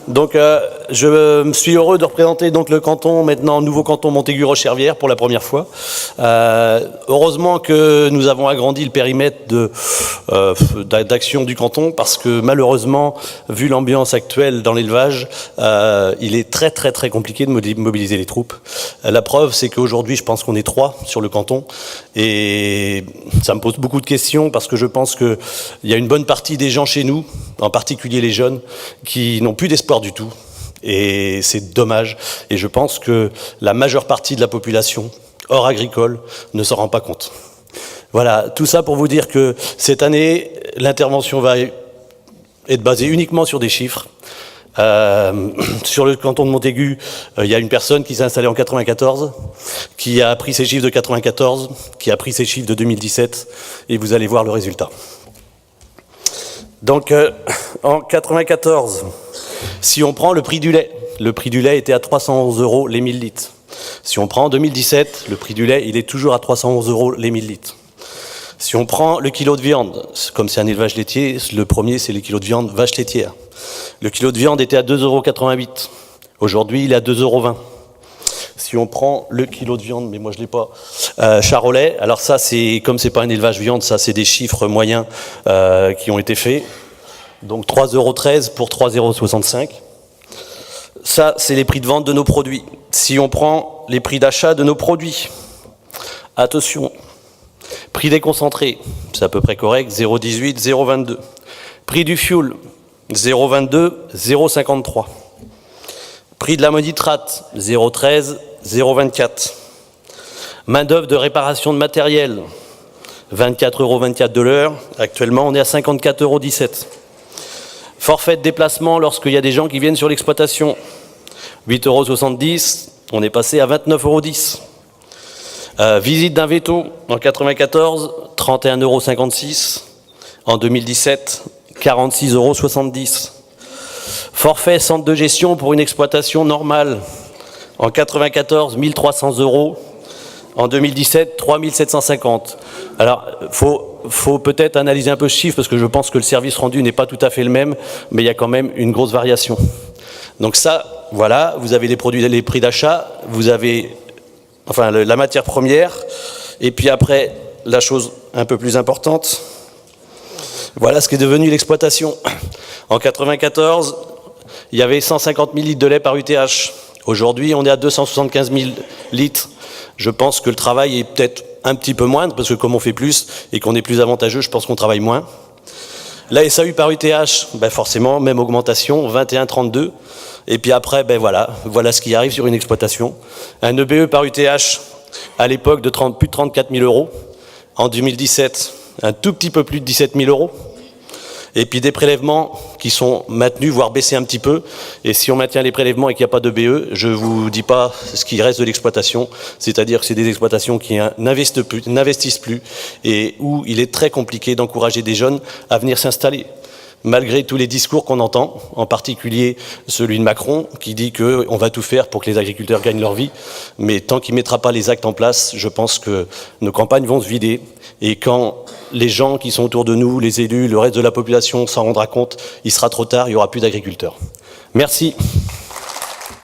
Donc, je suis heureux de représenter donc le canton, maintenant nouveau canton Montaigu-Roche-Servière pour la première fois. Heureusement que nous avons agrandi le périmètre d'action du canton parce que malheureusement, vu l'ambiance actuelle dans l'élevage, il est très très très compliqué de mobiliser les troupes. La preuve, c'est qu'aujourd'hui, je pense qu'on est 3 sur le canton et ça me pose beaucoup de questions parce que je pense qu'il y a une bonne partie des gens chez nous, en particulier les jeunes, qui n'ont plus d'espoir du tout. Et c'est dommage. Et je pense que la majeure partie de la population, hors agricole, ne s'en rend pas compte. Voilà, tout ça pour vous dire que cette année, l'intervention va être basée uniquement sur des chiffres. Sur le canton de Montaigu, il y a une personne qui s'est installée en 94, qui a pris ses chiffres de 94, qui a pris ses chiffres de 2017, et vous allez voir le résultat. Donc, en 94, si on prend le prix du lait était à 311 € les 1000 litres. Si on prend en 2017, le prix du lait, il est toujours à 311 € les 1000 litres. Si on prend le kilo de viande, comme c'est un élevage laitier, le premier, c'est le kilo de viande vache laitière. Le kilo de viande était à 2,88 €. Aujourd'hui, il est à 2,20 €. Si on prend le kilo de viande, mais moi je l'ai pas, charolais, alors ça c'est, comme c'est pas un élevage viande, ça c'est des chiffres moyens qui ont été faits. Donc 3,13 € pour 3,65 €. Ça c'est les prix de vente de nos produits. Si on prend les prix d'achat de nos produits, attention, prix des concentrés, c'est à peu près correct, 0,18, 0,22. Prix du fioul, 0,22, 0,53. Prix de l'ammonitrate, 0,13, 0,24. Main-d'œuvre de réparation de matériel, 24,24 € de l'heure. Actuellement, on est à 54,17 €. Forfait de déplacement lorsqu'il y a des gens qui viennent sur l'exploitation, 8,70 €. On est passé à 29,10 €. Visite d'un veto en 94, 31,56 €. En 2017, 46,70 €. Forfait centre de gestion pour une exploitation normale. En 94, 1 300 €. En 2017, 3 750. Alors, faut peut-être analyser un peu ce chiffre parce que je pense que le service rendu n'est pas tout à fait le même, mais il y a quand même une grosse variation. Donc ça, voilà, vous avez les produits, les prix d'achat, vous avez la matière première, et puis après, la chose un peu plus importante, voilà ce qui est devenu l'exploitation. En 94, il y avait 150 000 litres de lait par UTH. Aujourd'hui, on est à 275 000 litres. Je pense que le travail est peut-être un petit peu moindre, parce que comme on fait plus et qu'on est plus avantageux, je pense qu'on travaille moins. La SAU par UTH, forcément, même augmentation, 21,32. Et puis après, voilà ce qui arrive sur une exploitation. Un EBE par UTH, à l'époque, de plus de 34 000 €. En 2017, un tout petit peu plus de 17 000 €. Et puis des prélèvements qui sont maintenus, voire baissés un petit peu. Et si on maintient les prélèvements et qu'il n'y a pas de BE, je ne vous dis pas ce qui reste de l'exploitation. C'est-à-dire que c'est des exploitations qui n'investissent plus et où il est très compliqué d'encourager des jeunes à venir s'installer. Malgré tous les discours qu'on entend, en particulier celui de Macron, qui dit qu'on va tout faire pour que les agriculteurs gagnent leur vie. Mais tant qu'il ne mettra pas les actes en place, je pense que nos campagnes vont se vider. Et quand les gens qui sont autour de nous, les élus, le reste de la population s'en rendra compte, il sera trop tard, il n'y aura plus d'agriculteurs. Merci.